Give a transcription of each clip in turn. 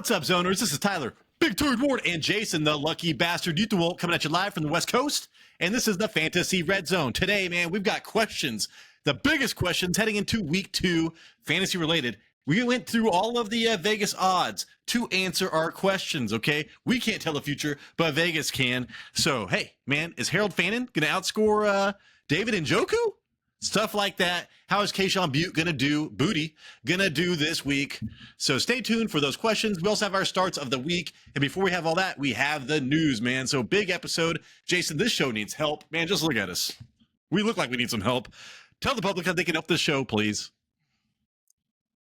What's up, Zoners? This is Tyler, Big Turd Ward, and Jason, the lucky bastard Utawalt, coming at you live from the West Coast. And this is the Fantasy Red Zone. Today, man, we've got questions. The biggest questions heading into week 2, fantasy related. We went through all of the Vegas odds to answer our questions, okay? We can't tell the future, but Vegas can. So, hey, man, is Harold Fannin going to outscore David Njoku? Stuff like that. How is Kayshon Boutte going to do this week? So stay tuned for those questions. We also have our starts of the week. And before we have all that, we have the news, man. So big episode. Jason, this show needs help. Man, just look at us. We look like we need some help. Tell the public how they can help this show, please.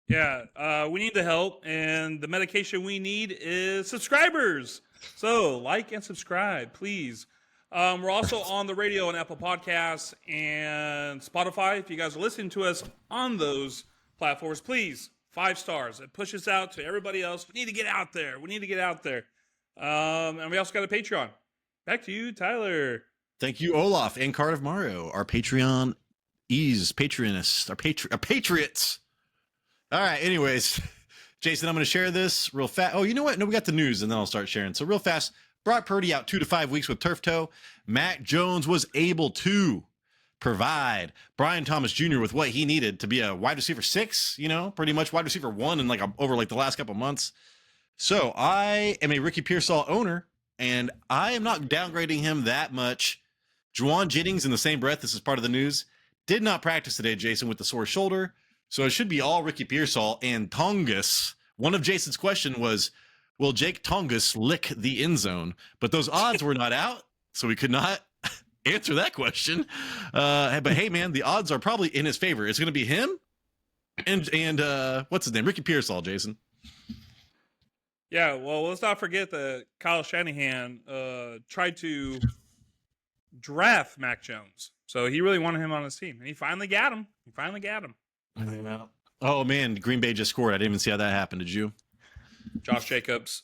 Yeah, we need the help, and the medication we need is subscribers. So like and subscribe, please. We're also on the radio and Apple Podcasts and Spotify. If you guys are listening to us on those platforms, please, 5 stars. It pushes out to everybody else. We need to get out there. And we also got a Patreon. Back to you, Tyler. Thank you, Olaf and Cardiff Mario, our Patreon patronists, our patriots. All right, anyways, Jason, I'm going to share this real fast. Oh, you know what? No, we got the news, and then I'll start sharing. So real fast, Brock Purdy out 2 to 5 weeks with turf toe. Mac Jones was able to provide Brian Thomas Jr. with what he needed to be a wide receiver 6, pretty much wide receiver 1 in over the last couple months. So I am a Ricky Pearsall owner, and I am not downgrading him that much. Juwan Jennings, in the same breath, this is part of the news, did not practice today, Jason, with the sore shoulder. So it should be all Ricky Pearsall and Tongus. One of Jason's question was, will Jake Tongus lick the end zone? But those odds were not out, so we could not answer that question. But hey, man, the odds are probably in his favor. It's going to be him and what's his name? Ricky Pearsall, Jason. Yeah, well, let's not forget that Kyle Shanahan tried to draft Mac Jones. So he really wanted him on his team, and he finally got him. Oh, man, Green Bay just scored. I didn't even see how that happened. Did you? Josh Jacobs.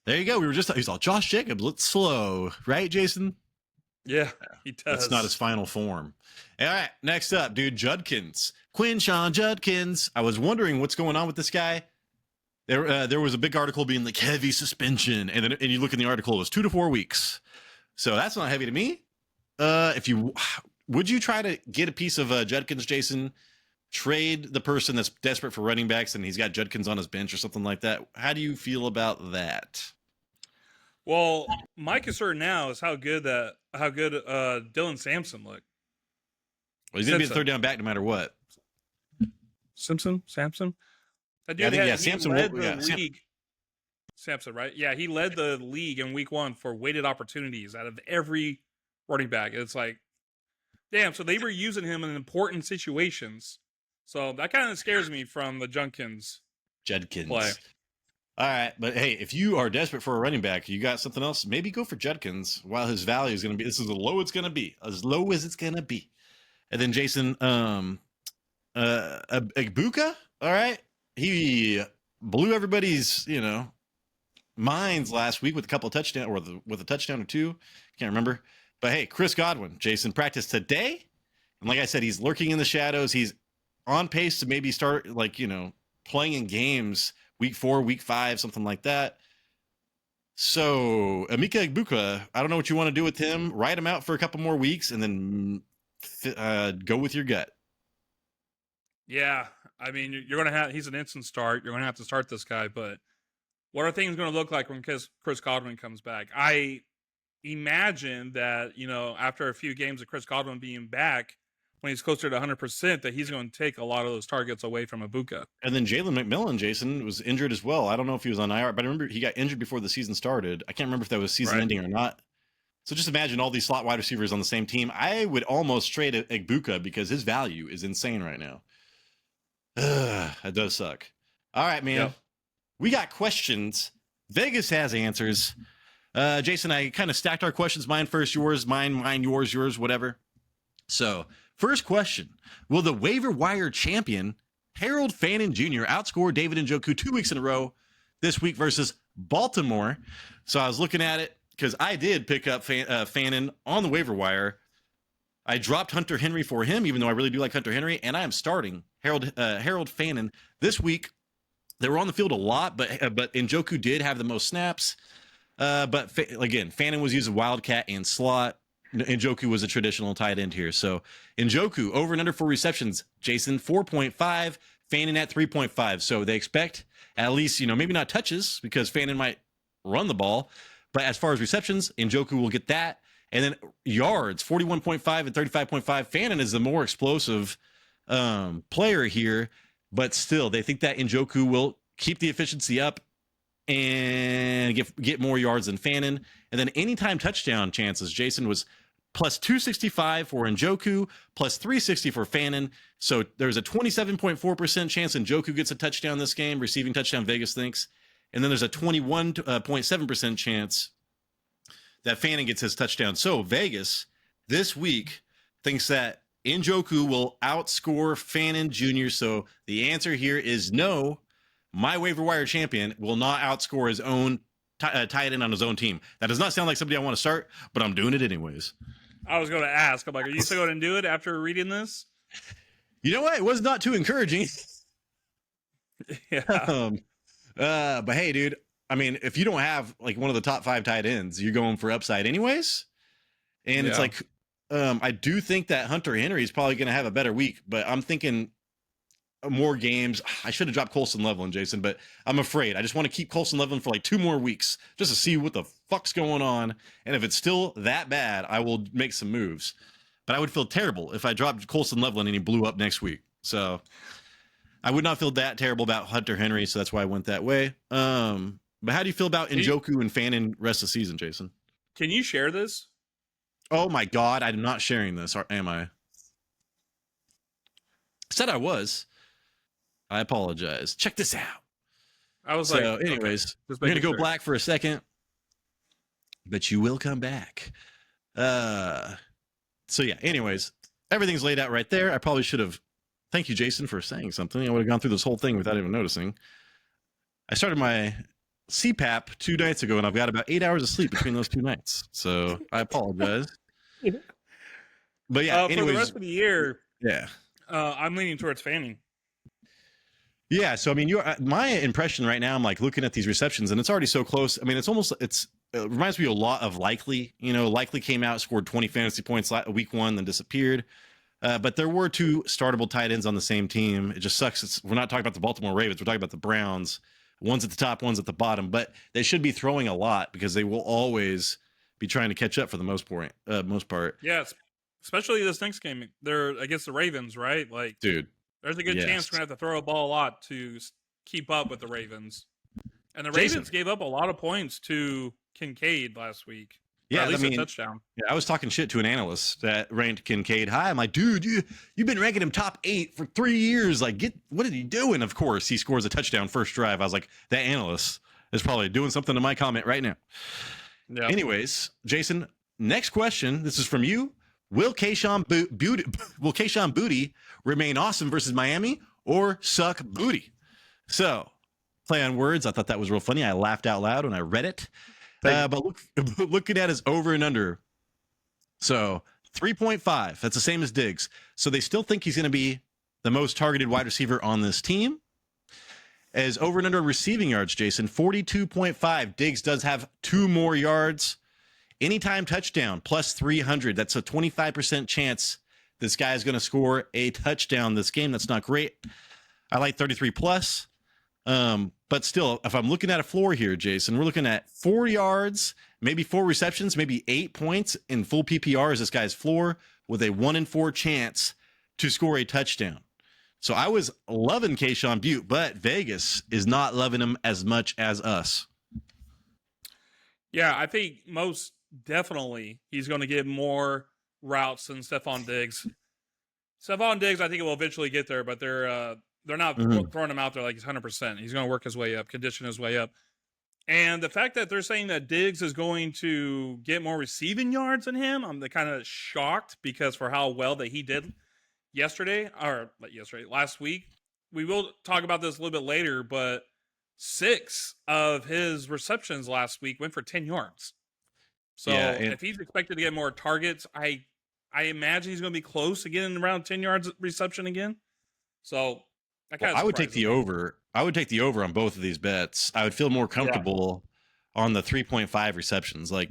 There you go. He's all Josh Jacobs. Let's slow. Right, Jason? Yeah, he does. That's not his final form. All right, next up, dude, Judkins. Quinshon Judkins. I was wondering what's going on with this guy. There was a big article being like heavy suspension, and you look in the article, it was 2 to 4 weeks. So that's not heavy to me. Would you try to get a piece of Judkins, Jason? Trade the person that's desperate for running backs and he's got Judkins on his bench or something like that. How do you feel about that? Well, my concern now is how good Dylan Sampson looked. Well, he's going to be a third down back no matter what. Sampson? Sampson led the league. Sampson, right? Yeah, he led the league in week 1 for weighted opportunities out of every running back. It's like, damn, so they were using him in important situations. So that kind of scares me from the Judkins play. All right, but hey, if you are desperate for a running back, you got something else, maybe go for Judkins while his value is going to be, this is as low as it's going to be. And then Jason, Egbuka, all right, he blew everybody's, minds last week with a couple of touchdowns, or with a touchdown or 2, can't remember. But hey, Chris Godwin, Jason, practiced today. And like I said, he's lurking in the shadows. He's on pace to maybe start, playing in games week 4, week 5, something like that. So Emeka Egbuka, I don't know what you want to do with him. Ride him out for a couple more weeks and then go with your gut. Yeah, I mean, he's an instant start. You're going to have to start this guy. But what are things going to look like when Chris Godwin comes back? I imagine that, after a few games of Chris Godwin being back, when he's closer to 100%, that he's going to take a lot of those targets away from Egbuka. And then Jalen McMillan, Jason, was injured as well. I don't know if he was on IR, but I remember he got injured before the season started. I can't remember if that was season ending or not. So just imagine all these slot wide receivers on the same team. I would almost trade Egbuka because his value is insane right now. That does suck. All right, man. Yep. We got questions. Vegas has answers. Jason, I kind of stacked our questions. Mine first, yours, mine, yours, whatever. So, first question. Will the waiver wire champion, Harold Fannin Jr., outscore David Njoku 2 weeks in a row this week versus Baltimore? So, I was looking at it because I did pick up Fannin on the waiver wire. I dropped Hunter Henry for him, even though I really do like Hunter Henry, and I am starting Harold Fannin this week They were on the field a lot, but Njoku did have the most snaps. But again, Fannin was using wildcat and slot. Njoku was a traditional tight end here. So Njoku over and under for receptions. Jason 4.5, Fannin at 3.5. So they expect at least, maybe not touches because Fannin might run the ball. But as far as receptions, Njoku will get that. And then yards, 41.5 and 35.5. Fannin is the more explosive player here. But still, they think that Njoku will keep the efficiency up and get more yards than Fannin. And then anytime touchdown chances, Jason was plus 265 for Njoku, plus 360 for Fannin. So there's a 27.4% chance Njoku gets a touchdown this game, receiving touchdown, Vegas thinks. And then there's a 21.7% chance that Fannin gets his touchdown. So Vegas this week thinks that Njoku will outscore Fannin Jr. So the answer here is no. My waiver wire champion will not outscore his own tight end on his own team. That does not sound like somebody I want to start, but I'm doing it anyways. I was going to ask. I'm like, are you still going to do it after reading this? You know what? It was not too encouraging. Yeah. But hey, dude, I mean, if you don't have like one of the top 5 tight ends, you're going for upside anyways. And it's like, I do think that Hunter Henry is probably going to have a better week, but I'm thinking more games. I should have dropped Colson Leveland, Jason, but I'm afraid. I just want to keep Colson Leveland for like 2 more weeks just to see what the fuck's going on. And if it's still that bad, I will make some moves. But I would feel terrible if I dropped Colson Leveland and he blew up next week. So I would not feel that terrible about Hunter Henry, so that's why I went that way. But how do you feel about Njoku and Fannin rest of the season, Jason? Can you share this? Oh my God, I'm not sharing this, or am I? Said I was. I apologize. Check this out. I was anyways, okay. We're going to go black for a second, but you will come back. So yeah, anyways, everything's laid out right there. I probably should have. Thank you, Jason, for saying something. I would have gone through this whole thing without even noticing. I started my CPAP 2 nights ago, and I've got about 8 hours of sleep between those 2 nights. So I apologize. But yeah, anyways, for the rest of the year, yeah, I'm leaning towards Fanning. Yeah, so I mean, my impression right now, I'm like looking at these receptions, and it's already so close. I mean, it reminds me a lot of Likely. Likely came out, scored 20 fantasy points week 1, then disappeared. But there were 2 startable tight ends on the same team. It just sucks. We're not talking about the Baltimore Ravens. We're talking about the Browns. One's at the top, one's at the bottom. But they should be throwing a lot because they will always be trying to catch up for the most part. Yes, especially this next game. They're against the Ravens, right? Like, dude. There's a good chance we're going to have to throw a ball a lot to keep up with the Ravens. And the Ravens gave up a lot of points to Kincaid last week. Yeah, at least a touchdown. Yeah, I was talking shit to an analyst that ranked Kincaid high. I'm like, dude, you've been ranking him top 8 for 3 years. Like, what did he do? And of course, he scores a touchdown first drive. I was like, that analyst is probably doing something to my comment right now. Yeah. Anyways, Jason, next question. This is from you. Will Kayshon Boutte remain awesome versus Miami or suck booty? So, play on words. I thought that was real funny. I laughed out loud when I read it. But looking at his over and under. So, 3.5. That's the same as Diggs. So, they still think he's going to be the most targeted wide receiver on this team. As over and under receiving yards, Jason, 42.5. Diggs does have 2 more yards. Anytime touchdown, plus 300. That's a 25% chance this guy is going to score a touchdown this game. That's not great. I like 33 plus. But still, if I'm looking at a floor here, Jason, we're looking at 4 yards, maybe 4 receptions, maybe 8 points in full PPR is this guy's floor with a 1 in 4 chance to score a touchdown. So I was loving Kayshon Boutte, but Vegas is not loving him as much as us. Yeah, I think most definitely he's going to get more routes than Stephon Diggs. Stephon Diggs, I think it will eventually get there, but they're not throwing him out there like he's 100%. He's going to work his way up, condition his way up. And the fact that they're saying that Diggs is going to get more receiving yards than him, I'm kind of shocked because for how well that he did last week. We will talk about this a little bit later, but 6 of his receptions last week went for 10 yards. So if he's expected to get more targets, I imagine he's going to be close to getting around 10 yards reception again. So That Well, kind of I would take surprises the me. over. I would take the over on both of these bets. I would feel more comfortable on the 3.5 receptions. Like,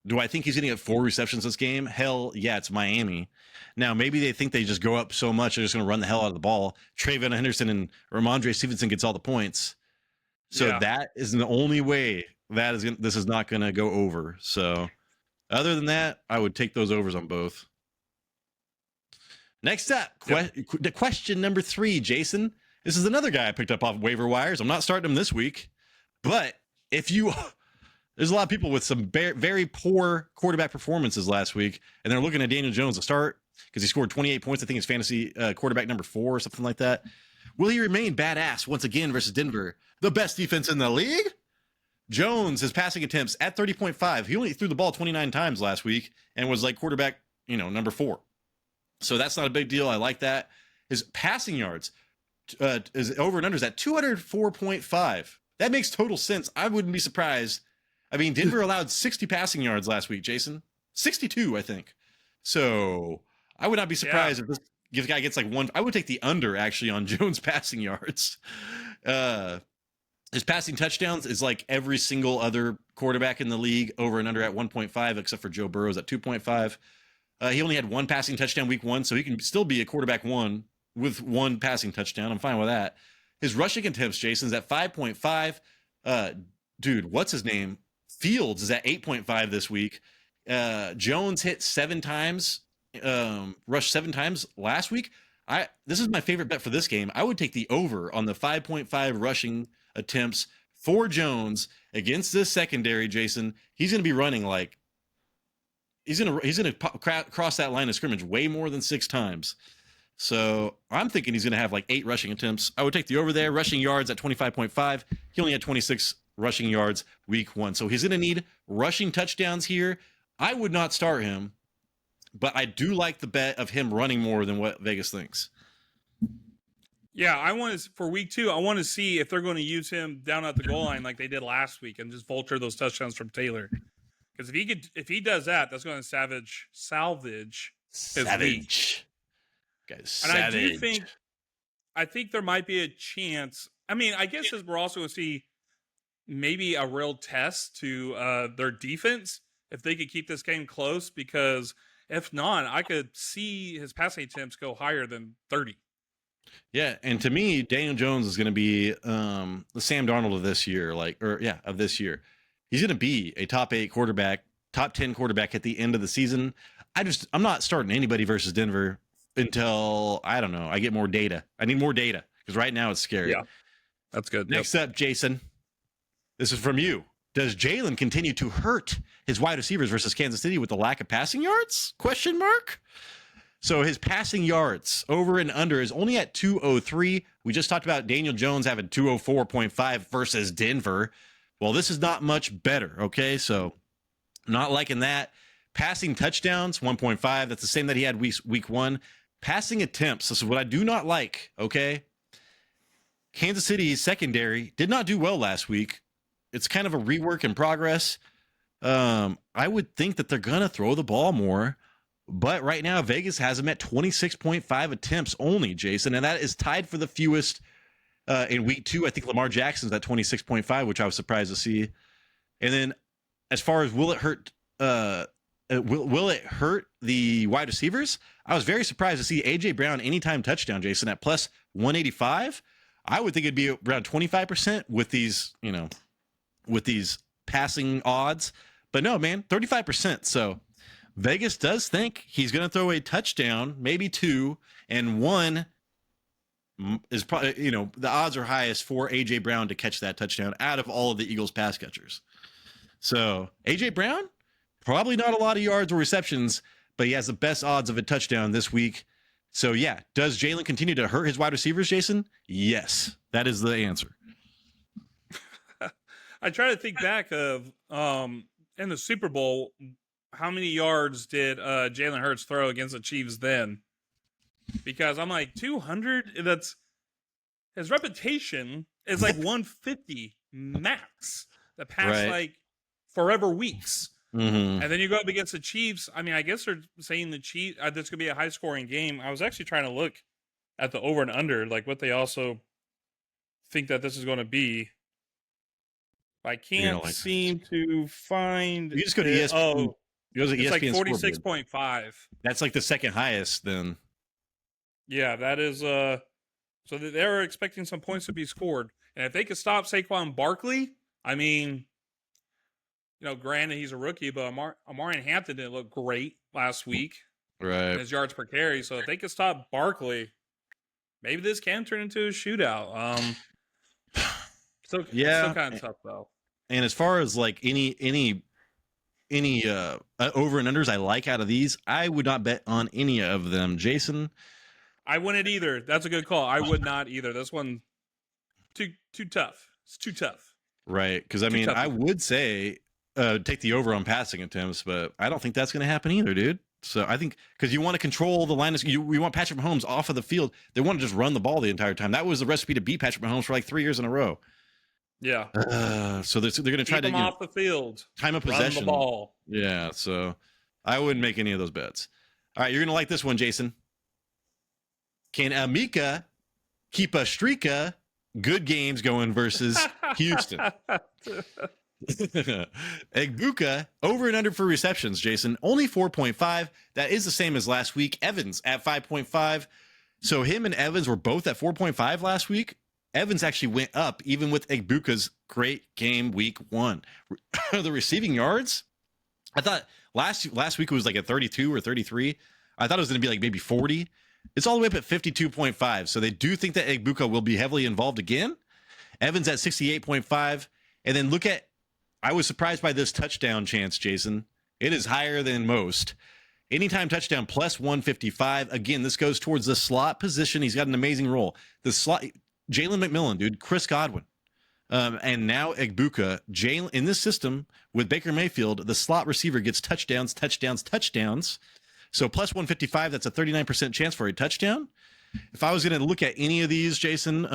do I think he's going to get 4 receptions this game? Hell yeah, it's Miami. Now, maybe they think they just go up so much, they're just going to run the hell out of the ball. Trayvon Henderson and Ramondre Stevenson gets all the points. So Yeah. that is the only way this is not going to go over. So other than that, I would take those overs on both. Next up, the question number 3, Jason. This is another guy I picked up off waiver wires. I'm not starting him this week, but there's a lot of people with some very poor quarterback performances last week, and they're looking at Daniel Jones to start because he scored 28 points. I think it's fantasy quarterback number 4 or something like that. Will he remain badass once again versus Denver, the best defense in the league? Jones, his passing attempts at 30.5. He only threw the ball 29 times last week and was like quarterback, number 4. So that's not a big deal. I like that. His passing yards is over and under is at 204.5. That makes total sense. I wouldn't be surprised. I mean, Denver allowed 60 passing yards last week, Jason. 62, I think. So I would not be surprised if this guy gets like 1. I would take the under actually on Jones passing yards. His passing touchdowns is like every single other quarterback in the league, over and under at 1.5, except for Joe Burrow's at 2.5. He only had 1 passing touchdown week 1, so he can still be a quarterback 1 with 1 passing touchdown. I'm fine with that. His rushing attempts, Jason's at 5.5. Dude, what's his name? Fields is at 8.5 this week. Jones hit 7 times, rushed 7 times last week. This is my favorite bet for this game. I would take the over on the 5.5 rushing attempts for Jones against this secondary, Jason. He's going to be running like he's going to cross that line of scrimmage way more than 6 times. So I'm thinking he's going to have like 8 rushing attempts. I would take the over there. Rushing yards at 25.5. He only had 26 rushing yards week 1. So he's going to need rushing touchdowns here. I would not start him, but I do like the bet of him running more than what Vegas thinks. Yeah, for week 2, I want to see if they're going to use him down at the goal line like they did last week and just vulture those touchdowns from Taylor. Because if he does that, that's going to salvage his week. Guys, and I think there might be a chance. I mean, I guess we're also going to see maybe a real test to their defense if they could keep this game close. Because if not, I could see his passing attempts go higher than 30. Yeah, and to me, Daniel Jones is going to be the Sam Darnold of this year, of this year. He's going to be a top 8 quarterback, top 10 quarterback at the end of the season. I'm not starting anybody versus Denver until, I don't know, I get more data. I need more data because right now it's scary. Yeah, that's good. Next up, Jason, this is from you. Does Jalen continue to hurt his wide receivers versus Kansas City with the lack of passing yards? ? So his passing yards over and under is only at 203. We just talked about Daniel Jones having 204.5 versus Denver. Well, this is not much better, okay? So not liking that. Passing touchdowns, 1.5. That's the same that he had week 1. Passing attempts, this is what I do not like, okay? Kansas City's secondary did not do well last week. It's kind of a rework in progress. I would think that they're going to throw the ball more. But right now, Vegas has him at 26.5 attempts only, Jason. And that is tied for the fewest in week 2. I think Lamar Jackson's at 26.5, which I was surprised to see. And then as far as will it hurt the wide receivers? I was very surprised to see A.J. Brown anytime touchdown, Jason, at plus 185. I would think it'd be around 25% with these passing odds. But no, man, 35%. So Vegas does think he's going to throw a touchdown, maybe 2, and 1 is probably, the odds are highest for A.J. Brown to catch that touchdown out of all of the Eagles pass catchers. So A.J. Brown, probably not a lot of yards or receptions, but he has the best odds of a touchdown this week. So yeah, does Jalen continue to hurt his wide receivers, Jason? Yes, that is the answer. I try to think back of in the Super Bowl, how many yards did Jalen Hurts throw against the Chiefs then? Because I'm like 200. That's his reputation is like 150 max. The past like forever weeks, and then you go up against the Chiefs. I mean, I guess they're saying the Chiefs. This could be a high scoring game. I was actually trying to look at the over and under, like what they also think that this is going to be. I can't like seem to find you just go to it. ESPN. Oh, You go to it's like ESPN scoreboard. 46.5. That's like the second highest. Then Yeah, that is so they're expecting some points to be scored. And if they could stop Saquon Barkley, I mean, granted he's a rookie, but Amarian Hampton didn't look great last week in right. his yards per carry. So if they could stop Barkley, maybe this can turn into a shootout. It's still kind of tough though. And as far as like any over and unders I like out of these, I would not bet on any of them. Jason, I wouldn't either. That's a good call. I would not either. This one too tough. It's too tough. right? Because I mean, I would say take the over on passing attempts, but I don't think that's going to happen either, dude. So I think because you want to control the line, we want Patrick Mahomes off of the field. They want to just run the ball the entire time. That was the recipe to beat Patrick Mahomes for like 3 years in a row. Yeah. So they're going to try to off the field, time of possession, run the ball. Yeah. So I wouldn't make any of those bets. All right, you're going to like this one, Jason. Can Emeka keep a streak of good games going versus Houston? Egbuka over and under for receptions, Jason. Only 4.5. That is the same as last week. Evans at 5.5. So him and Evans were both at 4.5 last week. Evans actually went up even with Egbuka's great game week 1. The receiving yards, I thought last week it was like at 32 or 33. I thought it was going to be like maybe 40. It's all the way up at 52.5. So they do think that Egbuka will be heavily involved again. Evans at 68.5. And then look at, I was surprised by this touchdown chance, Jason. It is higher than most. Anytime touchdown plus 155. Again, this goes towards the slot position. He's got an amazing role. The slot, Jalen McMillan, dude, Chris Godwin. And now Egbuka, Jalen in this system with Baker Mayfield, the slot receiver gets touchdowns. So plus 155, that's a 39% chance for a touchdown. If I was going to look at any of these, Jason,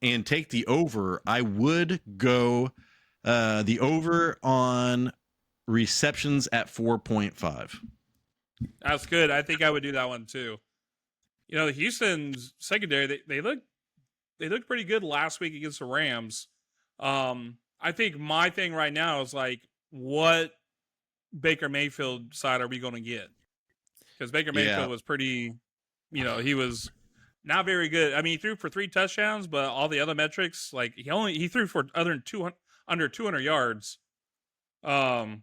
and take the over, I would go the over on receptions at 4.5. That's good. I think I would do that one too. Houston's secondary, they looked pretty good last week against the Rams. I think my thing right now is like, what Baker Mayfield side are we going to get? Because Baker Mayfield was pretty, he was not very good. I mean, he threw for 3 touchdowns, but all the other metrics, like he threw for under 200 yards. That's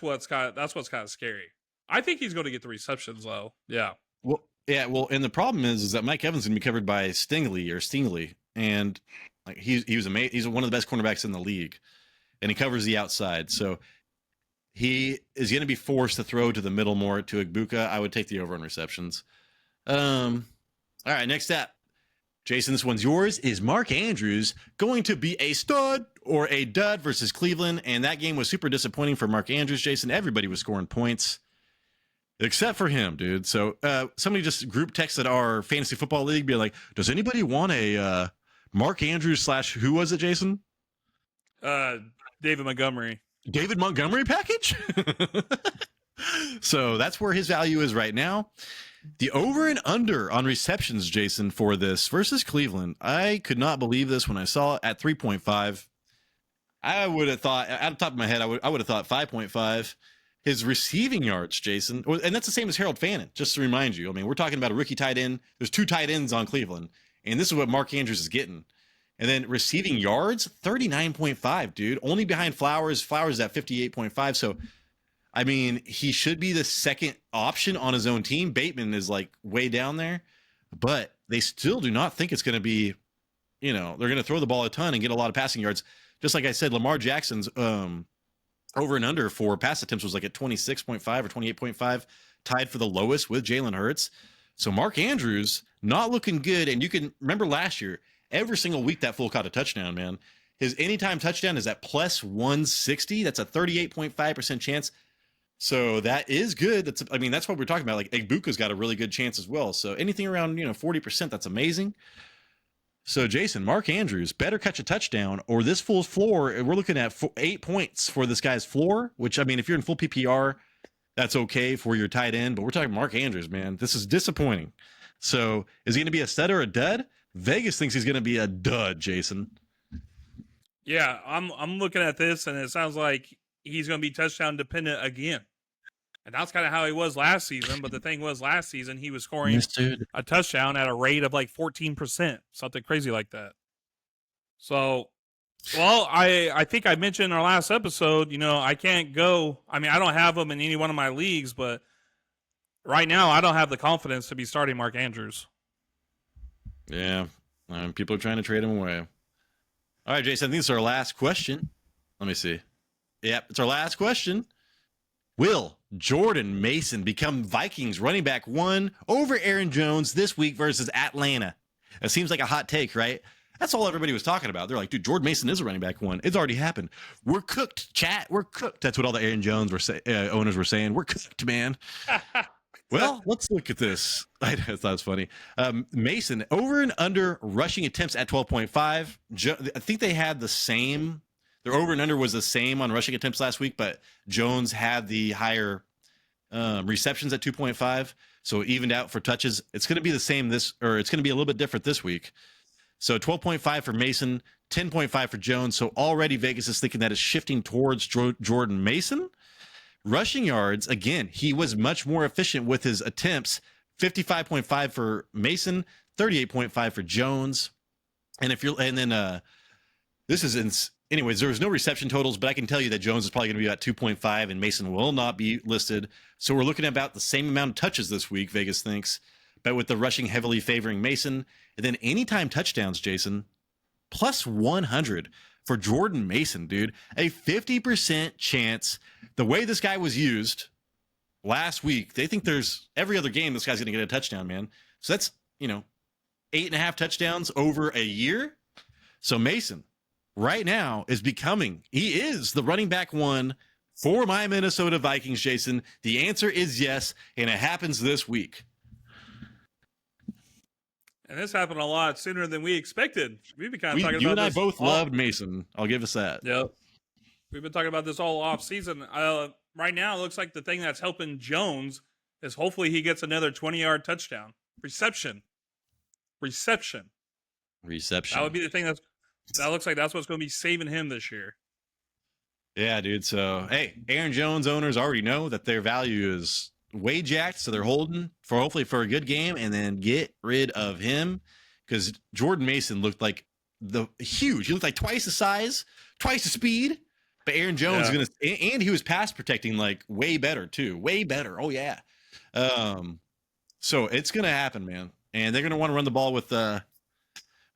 what's kind of scary. I think he's going to get the receptions though. Yeah. Well, and the problem is that Mike Evans is going to be covered by Stingley, and like he was amazing. He's one of the best cornerbacks in the league, and he covers the outside. So he is going to be forced to throw to the middle more to Egbuka. I would take the over on receptions. All right, next up, Jason, this one's yours. Is Mark Andrews going to be a stud or a dud versus Cleveland? And that game was super disappointing for Mark Andrews, Jason. Everybody was scoring points except for him, dude. So somebody just group texted our fantasy football league, being like, does anybody want a Mark Andrews / who was it, Jason? David Montgomery. David Montgomery package? So that's where his value is right now. The over and under on receptions, Jason, for this versus Cleveland. I could not believe this when I saw it at 3.5. I would have thought, out of the top of my head, I would have thought 5.5. His receiving yards, Jason, and that's the same as Harold Fannin, just to remind you. I mean, we're talking about a rookie tight end. There's 2 tight ends on Cleveland, and this is what Mark Andrews is getting. And then receiving yards, 39.5, dude. Only behind Flowers. Flowers at 58.5. So, I mean, he should be the second option on his own team. Bateman is like way down there, but they still do not think it's going to be, they're going to throw the ball a ton and get a lot of passing yards. Just like I said, Lamar Jackson's over and under for pass attempts was like at 26.5 or 28.5, tied for the lowest with Jalen Hurts. So Mark Andrews not looking good. And you can remember last year, every single week that fool caught a touchdown, man. His anytime touchdown is at plus 160. That's a 38.5% chance. So that is good. That's what we're talking about. Like Egbuka's got a really good chance as well. So anything around 40%, that's amazing. So Jason, Mark Andrews better catch a touchdown, or this fool's floor. We're looking at 8 points for this guy's floor. Which if you're in full PPR, that's okay for your tight end. But we're talking Mark Andrews, man. This is disappointing. So is he going to be a stud or a dud? Vegas thinks he's going to be a dud, Jason. Yeah, I'm looking at this, and it sounds like he's going to be touchdown dependent again. And that's kind of how he was last season. But the thing was, last season, he was scoring a touchdown at a rate of like 14%, something crazy like that. So, well, I think I mentioned in our last episode, I can't go. I mean, I don't have him in any one of my leagues, but right now I don't have the confidence to be starting Mark Andrews. Yeah, people are trying to trade him away. All right, Jason, I think this is our last question. Let me see. Yep, it's our last question. Will Jordan Mason become Vikings running back 1 over Aaron Jones this week versus Atlanta? It seems like a hot take, right? That's all everybody was talking about. They're like, dude, Jordan Mason is a running back 1. It's already happened. We're cooked, chat. We're cooked. That's what all the Aaron Jones owners were saying. We're cooked, man. Well, let's look at this. I thought it was funny. Mason, over and under rushing attempts at 12.5. I think they had the same. Their over and under was the same on rushing attempts last week, but Jones had the higher receptions at 2.5. So it evened out for touches. It's going to be the same it's going to be a little bit different this week. So 12.5 for Mason, 10.5 for Jones. So already Vegas is thinking that it's shifting towards Jordan Mason. Rushing yards, again, he was much more efficient with his attempts. 55.5 for Mason, 38.5 for Jones. And this is anyways, there was no reception totals, but I can tell you that Jones is probably going to be about 2.5 and Mason will not be listed. So we're looking at about the same amount of touches this week, Vegas thinks, but with the rushing heavily favoring Mason. And then anytime touchdowns, Jason, plus 100 for Jordan Mason, dude. A 50% chance. The way this guy was used last week, they think there's every other game this guy's going to get a touchdown, man. So that's, 8.5 touchdowns over a year. So Mason right now he is the running back 1 for my Minnesota Vikings, Jason. The answer is yes, and it happens this week. And this happened a lot sooner than we expected. We've been kind of talking about this. You and I both loved Mason. I'll give us that. Yep. We've been talking about this all off season. Right now, it looks like the thing that's helping Jones is hopefully he gets another 20-yard touchdown. Reception. That would be the thing that looks like that's what's going to be saving him this year. Yeah, dude. So, hey, Aaron Jones owners already know that their value is way jacked, so they're holding hopefully for a good game and then get rid of him because Jordan Mason looked like he looked like twice the size, twice the speed, but Aaron Jones and he was pass protecting like way better too, way better. Oh yeah. So it's gonna happen, man, and they're gonna want to run the ball with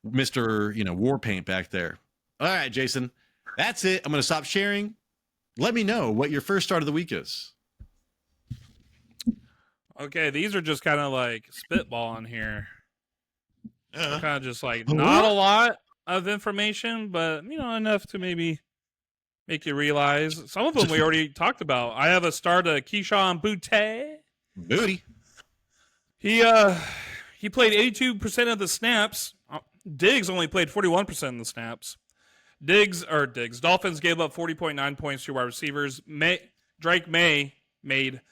Mr. War Paint back there. All right, Jason, that's it. I'm gonna stop sharing. Let me know what your first start of the week is. Okay, these are just kind of like spitballing here. Kind of just like not a lot of information, but enough to maybe make you realize. Some of them we already talked about. I have a start of Kayshon Boutte. Booty. He played 82% of the snaps. Diggs only played 41% of the snaps. Dolphins gave up 40.9 points to wide receivers. Drake May made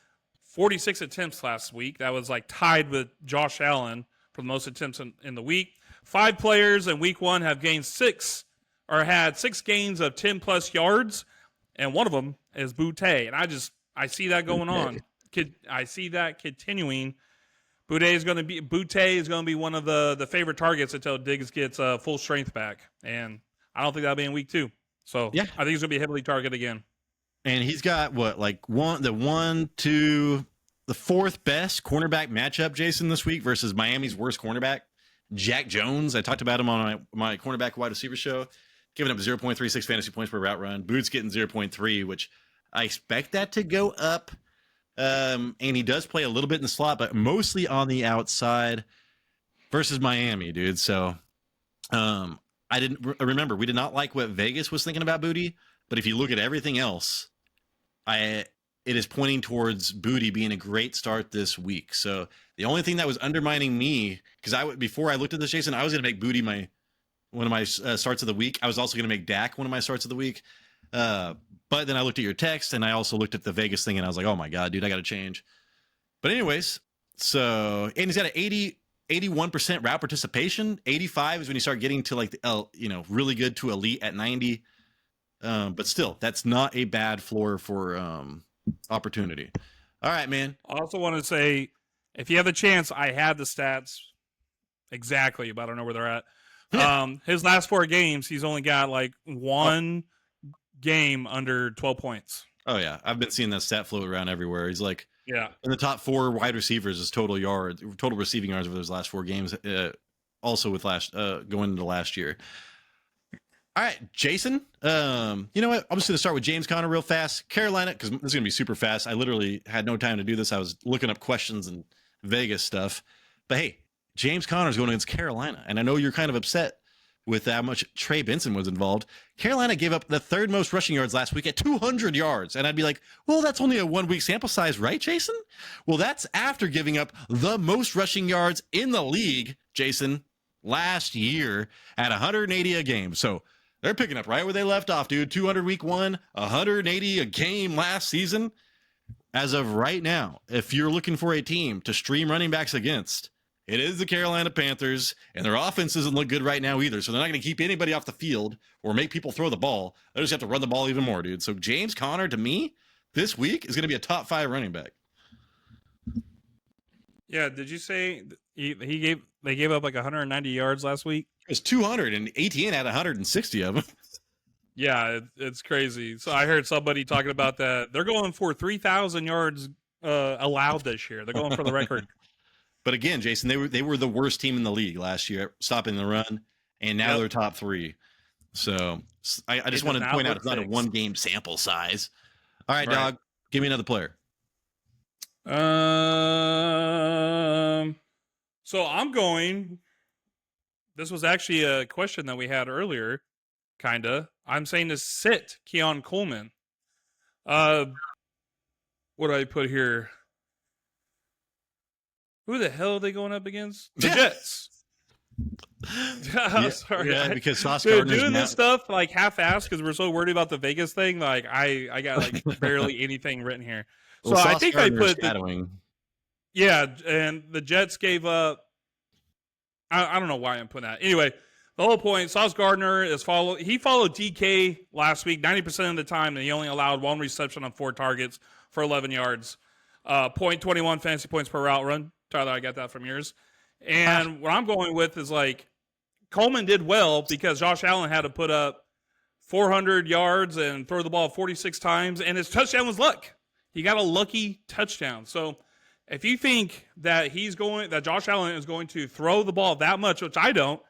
46 attempts last week. That was like tied with Josh Allen for the most attempts in the week. 5 players in week 1 have gained 6 or had 6 gains of 10 plus yards, and one of them is Boutte. And I see that going on. I see that continuing. Boutte is going to be one of the favorite targets until Diggs gets full strength back, and I don't think that'll be in week 2. So yeah, I think he's going to be heavily targeted again. And he's got the 4th best cornerback matchup, Jason, this week versus Miami's worst cornerback, Jack Jones. I talked about him on my cornerback wide receiver show, giving up 0.36 fantasy points per route run. Boots getting 0.3, which I expect that to go up. And he does play a little bit in the slot, but mostly on the outside versus Miami, dude. So I didn't remember. We did not like what Vegas was thinking about Boutte, but if you look at everything else, it is pointing towards Boutte being a great start this week. So the only thing that was undermining me, because before I looked at this, Jason, I was going to make Boutte one of my starts of the week. I was also going to make Dak one of my starts of the week. But then I looked at your text and I also looked at the Vegas thing and I was like, oh my God, dude, I got to change. But anyways, and he's got an 81% route participation. 85 is when you start getting to like the really good to elite at 90. But still, that's not a bad floor for opportunity. All right, man. I also want to say, if you have the chance, I had the stats exactly, but I don't know where they're at. His last 4 games, he's only got like one game under 12 points. Oh yeah, I've been seeing that stat float around everywhere. He's like, yeah, in the top 4 wide receivers is total receiving yards over those last 4 games. Also with going into last year. All right, Jason. You know what? I'm just going to start with James Conner real fast. Carolina, because this is going to be super fast. I literally had no time to do this. I was looking up questions and Vegas stuff. But hey, James Conner is going against Carolina, and I know you're kind of upset with how much Trey Benson was involved. Carolina gave up the 3rd most rushing yards last week at 200 yards. And I'd be like, well, that's only a 1-week sample size, right, Jason? Well, that's after giving up the most rushing yards in the league, Jason, last year at 180 a game. So they're picking up right where they left off, dude. 200 week 1, 180 a game last season. As of right now, if you're looking for a team to stream running backs against, it is the Carolina Panthers, and their offense doesn't look good right now either. So they're not going to keep anybody off the field or make people throw the ball. They just have to run the ball even more, dude. So James Conner, to me, this week is going to be a top 5 running back. Yeah, did you say they gave up like 190 yards last week? It was 200, and ATN had 160 of them. Yeah, it's crazy. So I heard somebody talking about that. They're going for 3,000 yards allowed this year. They're going for the record. But again, Jason, they were the worst team in the league last year, stopping the run, and now they're top 3. So I just wanted to point out it's not a 1-game sample size. All right, dog, give me another player. So I'm going. This was actually a question that we had earlier, kinda. I'm saying to sit Keon Coleman. What do I put here? Who the hell are they going up against? The Jets. Sorry. Yeah, because Sauce Gardner's doing this stuff like half-assed because we're so worried about the Vegas thing. Like I got like barely anything written here. So I think I put yeah, and the Jets gave up. I don't know why I'm putting that. Anyway, the whole point, Sauce Gardner he followed DK last week 90% of the time, and he only allowed 1 reception on 4 targets for 11 yards. 0.21 fantasy points per route run. Tyler, I got that from yours. And what I'm going with is like Coleman did well because Josh Allen had to put up 400 yards and throw the ball 46 times, and his touchdown was luck. He got a lucky touchdown. So if you think that Josh Allen is going to throw the ball that much, which I don't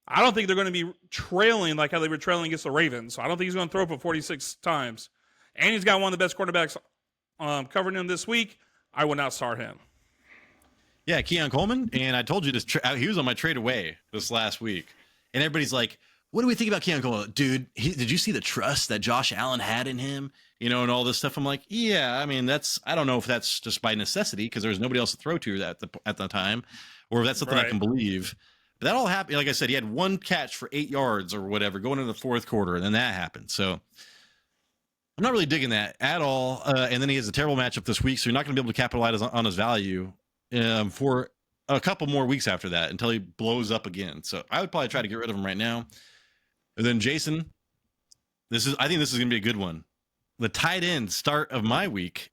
think they're going to be trailing like how they were trailing against the Ravens. So I don't think he's going to throw for 46 times. And he's got one of the best quarterbacks covering him this week. I will not start him. Yeah, Keon Coleman, and I told you this. He was on my trade away this last week, and everybody's like, "What do we think about Keon Coleman, dude? Did you see the trust that Josh Allen had in him, and all this stuff?" I'm like, "Yeah, I mean, I don't know if that's just by necessity because there's nobody else to throw to at the time, or if that's something I can believe." But that all happened. Like I said, he had 1 catch for 8 yards or whatever going into the 4th quarter, and then that happened. So I'm not really digging that at all. And then he has a terrible matchup this week, so you're not going to be able to capitalize on his value for a couple more weeks after that until he blows up again. So I would probably try to get rid of him right now. And then Jason, I think this is going to be a good one. The tight end start of my week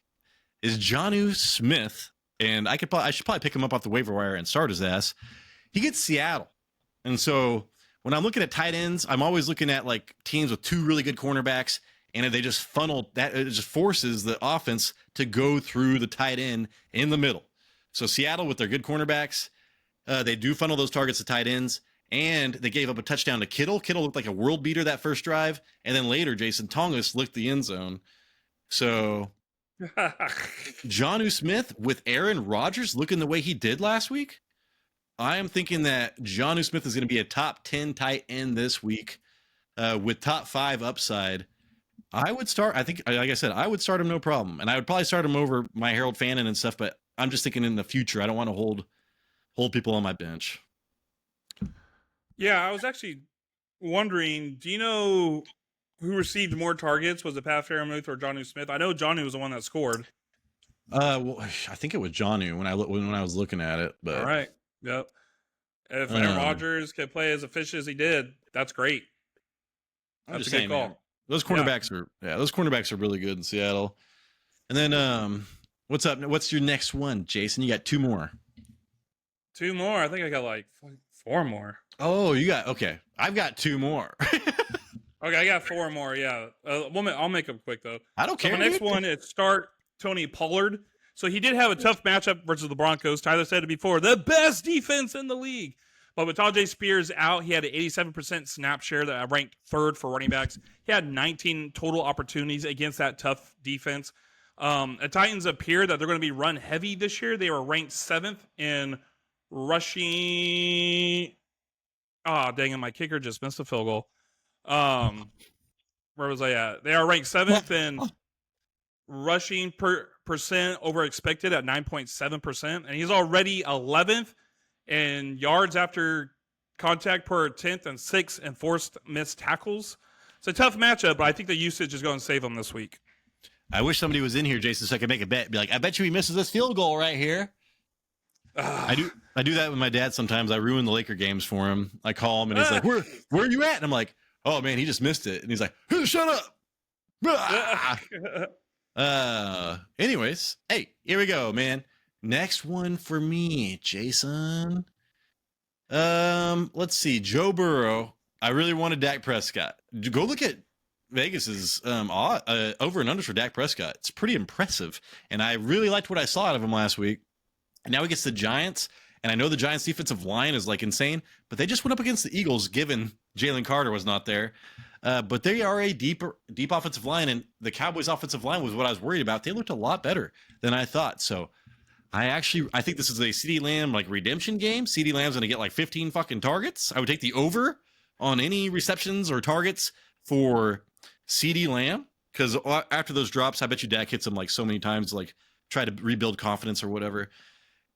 is Jonnu Smith, and I should probably pick him up off the waiver wire and start his ass. He gets Seattle, and so when I'm looking at tight ends, I'm always looking at like teams with 2 really good cornerbacks, and if they just funnel that, it just forces the offense to go through the tight end in the middle. So Seattle with their good cornerbacks, they do funnel those targets to tight ends, and they gave up a touchdown to Kittle. Kittle looked like a world beater that first drive, and then later Jason Tongas licked the end zone. So Jonnu Smith with Aaron Rodgers looking the way he did last week, I am thinking that Jonnu Smith is going to be a top 10 tight end this week with top 5 upside. I would start, I think, like I said, I would start him no problem. And I would probably start him over my Harold Fannin and stuff, but I'm just thinking in the future, I don't want to hold people on my bench. Yeah, I was actually wondering, do you know who received more targets? Was it Pat Freiermuth or Jonnu Smith? I know Jonnu was the one that scored. Well, I think it was Jonnu when I was looking at it. But all right. Yep. If Aaron Rodgers can play as efficient as he did, that's great. That's a good call. Man, those cornerbacks are really good in Seattle. And then what's up? What's your next one, Jason? You got two more. Two more. I think I got like 4 more. Oh, you got okay. I've got 2 more. Okay, I got 4 more. Yeah, I'll make them quick though. I don't care. So my next one is start Tony Pollard. So he did have a tough matchup versus the Broncos. Tyler said it before, the best defense in the league. But with Tajay Spears out, he had an 87% snap share that ranked 3rd for running backs. He had 19 total opportunities against that tough defense. The Titans appear that they're going to be run heavy this year. They were ranked 7th in rushing. Oh, dang it, my kicker just missed a field goal. Where was I at? They are ranked 7th in rushing percent over expected at 9.7%, and he's already 11th in yards after contact per 10th and 6th in forced missed tackles. It's a tough matchup, but I think the usage is going to save him this week. I wish somebody was in here, Jason, so I could make a bet. Be like, I bet you he misses this field goal right here. I do that with my dad sometimes. I ruin the Laker games for him. I call him and he's like, where are you at? And I'm like, oh man, he just missed it. And he's like, shut up. Anyways, hey, here we go, man. Next one for me, Jason. Let's see. Joe Burrow. I really wanted Dak Prescott. Go look at Vegas's over and under for Dak Prescott. It's pretty impressive. And I really liked what I saw out of him last week. And now he gets the Giants. And I know the Giants defensive line is like insane, but they just went up against the Eagles given Jalen Carter was not there. But they are a deep offensive line, and the Cowboys offensive line was what I was worried about. They looked a lot better than I thought. So I think this is a CeeDee Lamb like redemption game. CeeDee Lamb's going to get like 15 fucking targets. I would take the over on any receptions or targets for CeeDee Lamb, because after those drops, I bet you Dak hits him like so many times, like try to rebuild confidence or whatever.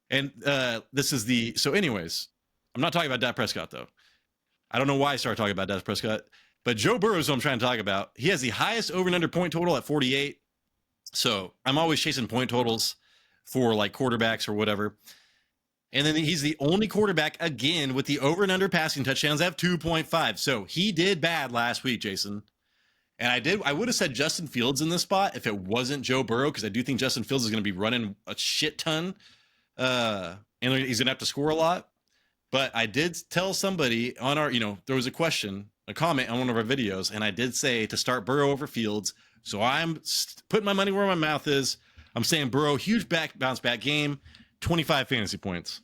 And so anyways, I'm not talking about Dak Prescott though. I don't know why I started talking about Dak Prescott, but Joe Burrow is what I'm trying to talk about. He has the highest over and under point total at 48. So I'm always chasing point totals for like quarterbacks or whatever. And then he's the only quarterback again with the over and under passing touchdowns at 2.5. So he did bad last week, Jason. And I would have said Justin Fields in this spot if it wasn't Joe Burrow, because I do think Justin Fields is going to be running a shit ton. And he's going to have to score a lot. But I did tell somebody on our, there was a comment on one of our videos, and I did say to start Burrow over Fields. So I'm putting my money where my mouth is. I'm saying Burrow, huge bounce back game, 25 fantasy points.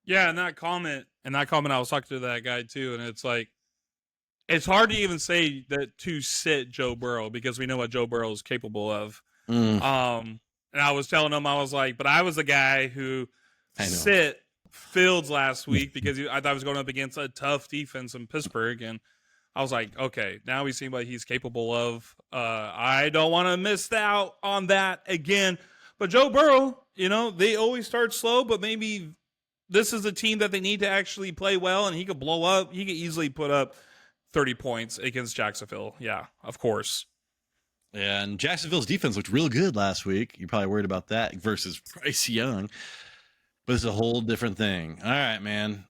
Yeah, and that comment, I was talking to that guy too, and it's like, it's hard to even say that to sit Joe Burrow because we know what Joe Burrow is capable of. And I was telling him, I was like, but I was the guy who sit Fields last week because I thought I was going up against a tough defense in Pittsburgh, and I was like, okay, now we see what he's capable of. I don't want to miss out on that again. But Joe Burrow, they always start slow, but maybe this is a team that they need to actually play well, and he could blow up. He could easily put up 30 points against Jacksonville. Yeah, of course. Yeah, and Jacksonville's defense looked real good last week. You're probably worried about that versus Bryce Young. But it's a whole different thing. All right, man.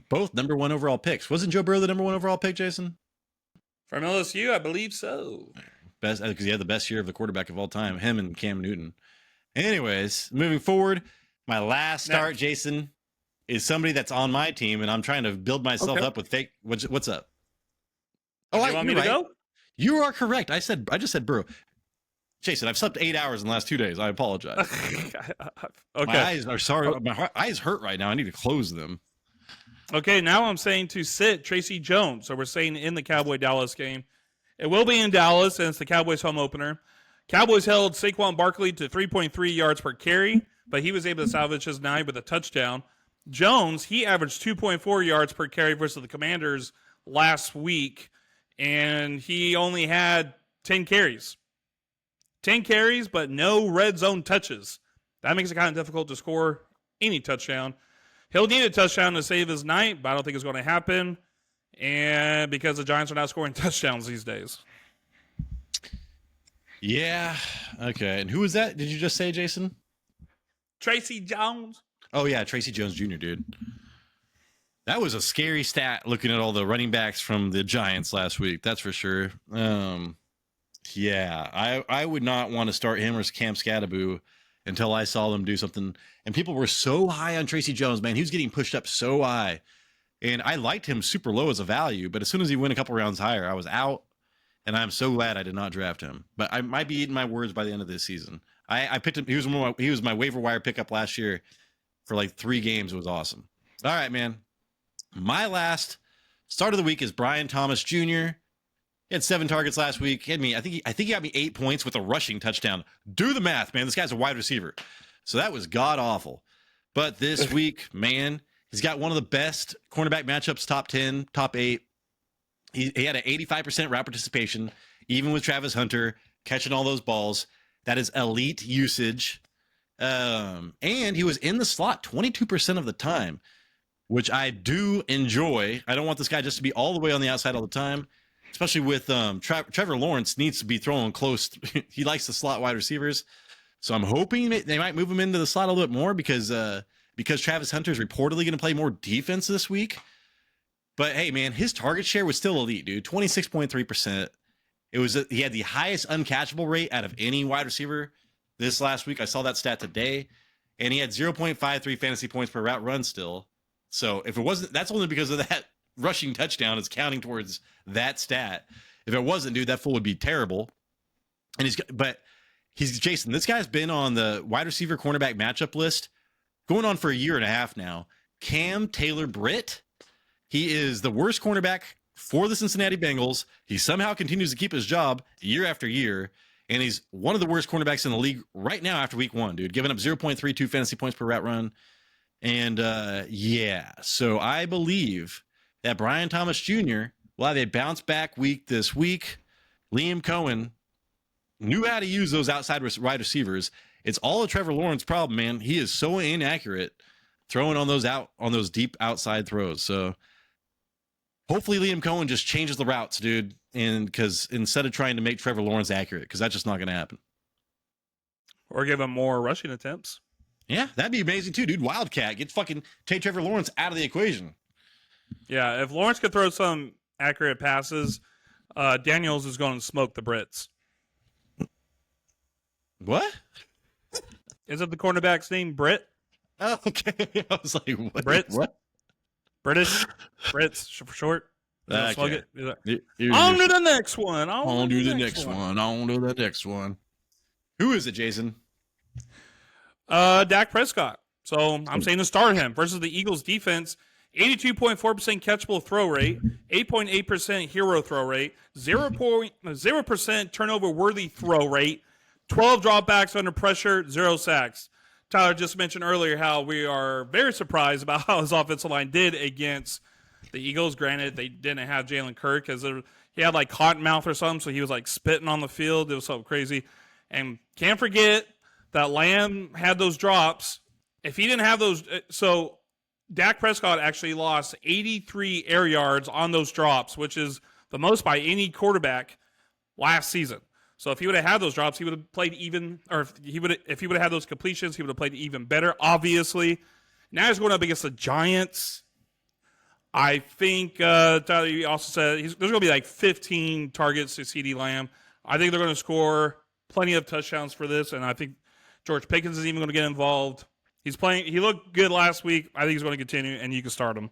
Both number 1 overall picks. Wasn't Joe Burrow the number 1 overall pick, Jason? From LSU, I believe so. Best, because he had the best year of the quarterback of all time, him and Cam Newton. Anyways, moving forward, my last start, Jason, is somebody that's on my team, and I'm trying to build myself up with fake. What's up? Oh, you want me to go? You are correct. I just said Burrow. Jason, I've slept 8 hours in the last 2 days. I apologize. Okay. My eyes are sorry. My eyes hurt right now. I need to close them. Okay, now I'm saying to sit Tracy Jones. So we're saying in the Cowboy-Dallas game. It will be in Dallas, and it's the Cowboys' home opener. Cowboys held Saquon Barkley to 3.3 yards per carry, but he was able to salvage his night with a touchdown. Jones, he averaged 2.4 yards per carry versus the Commanders last week, and he only had 10 carries. 10 carries, but no red zone touches. That makes it kind of difficult to score any touchdown. He'll need a touchdown to save his night, but I don't think it's going to happen. And because the Giants are not scoring touchdowns these days. Yeah. Okay. And who was that? Did you just say, Jason? Tracy Jones. Oh yeah, Tracy Jones Jr., dude. That was a scary stat looking at all the running backs from the Giants last week. That's for sure. Yeah, I would not want to start him or Cam Scattaboo until I saw them do something. And people were so high on Tracy Jones, man. He was getting pushed up so high. And I liked him super low as a value, but as soon as he went a couple rounds higher, I was out. And I'm so glad I did not draft him. But I might be eating my words by the end of this season. I picked him. He was my waiver wire pickup last year for like 3 games. It was awesome. All right, man. My last start of the week is Brian Thomas Jr. He had 7 targets last week. He had me. I think he got me 8 points with a rushing touchdown. Do the math, man. This guy's a wide receiver, so that was god awful. But this week, man, he's got one of the best cornerback matchups, top 10, top 8. He had an 85% route participation, even with Travis Hunter catching all those balls. That is elite usage. And he was in the slot 22% of the time, which I do enjoy. I don't want this guy just to be all the way on the outside all the time, especially with Trevor Lawrence needs to be throwing close. He likes the slot wide receivers. So I'm hoping they might move him into the slot a little bit more because Travis Hunter is reportedly going to play more defense this week. But hey, man, his target share was still elite, dude. 26.3%. He had the highest uncatchable rate out of any wide receiver this last week. I saw that stat today, and he had 0.53 fantasy points per route run still. So if it wasn't, that's only because of that rushing touchdown is counting towards that stat. If it wasn't, dude, that fool would be terrible. And he's Jason. This guy's been on the wide receiver cornerback matchup list going on for a year and a half now. Cam Taylor Britt. He is the worst cornerback for the Cincinnati Bengals. He somehow continues to keep his job year after year. And he's one of the worst cornerbacks in the league right now after week 1, dude, giving up 0.32 fantasy points per route run. And yeah, so I believe that Brian Thomas Jr. will have a bounce back week this week. Liam Cohen knew how to use those outside wide receivers. It's all a Trevor Lawrence problem, man. He is so inaccurate throwing on those deep outside throws. So hopefully Liam Cohen just changes the routes, dude. And because instead of trying to make Trevor Lawrence accurate, because that's just not going to happen. Or give him more rushing attempts. Yeah, that'd be amazing too, dude. Wildcat, take Trevor Lawrence out of the equation. Yeah, if Lawrence could throw some accurate passes, Daniels is going to smoke the Brits. What? Isn't the cornerback's name Brit? Oh, okay. I was like, what? Brits? What? British? Brits for short? Okay. On to the next one. On to the next one. Who is it, Jason? Dak Prescott. So I'm saying to start him versus the Eagles defense. 82.4% catchable throw rate, 8.8% hero throw rate, 0.0% turnover worthy throw rate, 12 dropbacks under pressure, 0 sacks. Tyler just mentioned earlier how we are very surprised about how his offensive line did against the Eagles. Granted, they didn't have Jalen Kirk because he had like cotton mouth or something, so he was like spitting on the field. It was something crazy. And can't forget that Lamb had those drops. If he didn't have those, so Dak Prescott actually lost 83 air yards on those drops, which is the most by any quarterback last season. So if he would have had those drops, he would have played even, or if he would have had those completions, he would have played even better, obviously. Now he's going up against the Giants. I think, Tyler, you also said there's going to be like 15 targets to CeeDee Lamb. I think they're going to score plenty of touchdowns for this, and I think George Pickens is even going to get involved. He looked good last week. I think he's going to continue, and you can start him.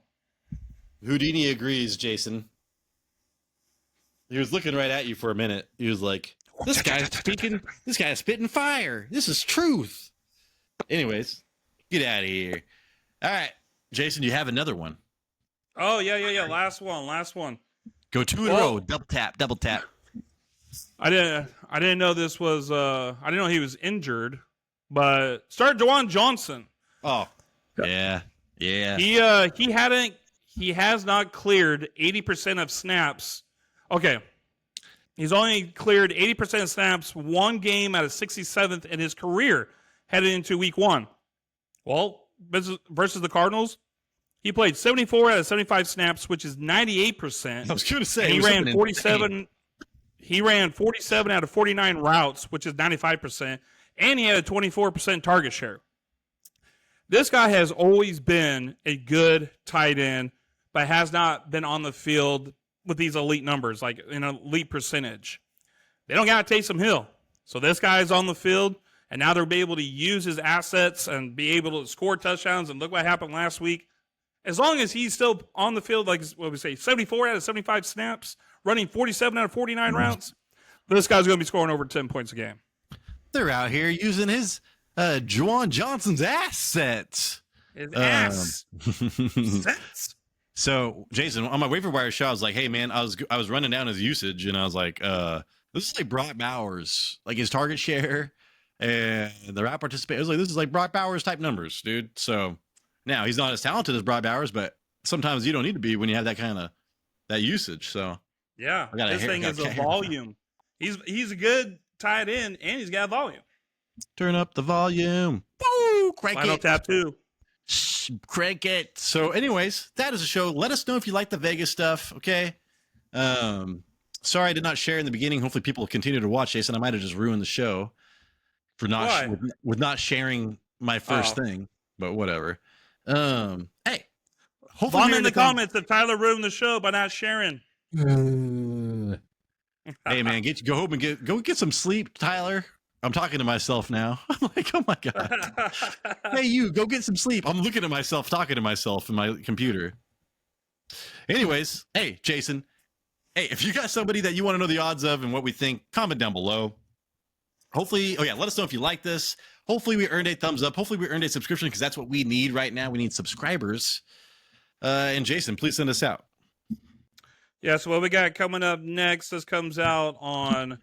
Houdini agrees, Jason. He was looking right at you for a minute. He was like, this guy's spitting fire. This is truth. Anyways, get out of here. All right, Jason, you have another one. Oh, yeah. Last one. Go 2 in a row. Double tap. I didn't know this was I didn't know he was injured, but start Juwan Johnson. Oh, yeah. He has not cleared 80% of snaps. Okay. He's only cleared 80% of snaps 1 game out of 67th in his career headed into week 1. Well, versus the Cardinals, he played 74 out of 75 snaps, which is 98%. I was going to say he ran 47. He ran 47 out of 49 routes, which is 95%, and he had a 24% target share. This guy has always been a good tight end, but has not been on the field with these elite numbers, like an elite percentage. They don't got Taysom Hill. So this guy's on the field, and now they'll be able to use his assets and be able to score touchdowns. And look what happened last week. As long as he's still on the field, like what we say, 74 out of 75 snaps, running 47 out of 49 routes, this guy's going to be scoring over 10 points a game. They're out here using his Juwan Johnson's assets. His ass. Sets. So, Jason, on my waiver wire show, I was like, hey, man, I was running down his usage, and I was like, this is like Brock Bowers, like his target share and the route participation. I was like, this is like Brock Bowers type numbers, dude. So now he's not as talented as Brock Bowers, but sometimes you don't need to be when you have that kind of that usage. So yeah, this thing is a volume. He's a good tight end, and he's got volume. Turn up the volume. Woo! Crank Final it. tap too. Crank it. So, anyways, that is a show. Let us know if you like the Vegas stuff. Okay. Sorry I did not share in the beginning. Hopefully, people will continue to watch. Jason, I might have just ruined the show for not with not sharing my first thing, but whatever. Hey, hopefully, bomb in the comments if Tyler ruined the show by not sharing. Hey, man, go home and go get some sleep, Tyler. I'm talking to myself now. I'm like, oh my God. Hey, you go get some sleep. I'm looking at myself, talking to myself in my computer. Anyways, hey, Jason. Hey, if you got somebody that you want to know the odds of and what we think, comment down below. Hopefully, let us know if you like this. Hopefully we earned a thumbs up. Hopefully we earned a subscription because that's what we need right now. We need subscribers. And Jason, please send us out. Yeah, so what we got coming up next, this comes out on,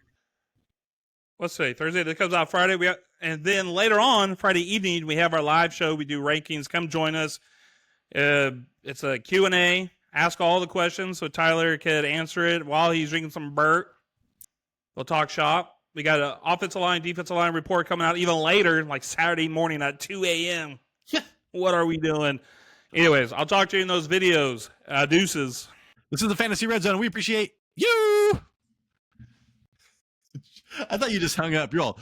let's say Thursday. This comes out Friday. And then later on, Friday evening, we have our live show. We do rankings. Come join us. It's a Q&A. Ask all the questions so Tyler could answer it while he's drinking some Burt. We'll talk shop. We got an offensive line, defensive line report coming out even later, like Saturday morning at 2 a.m. Yeah. What are we doing? Anyways, I'll talk to you in those videos. Deuces. This is the Fantasy Red Zone. We appreciate you. I thought you just hung up. You're all,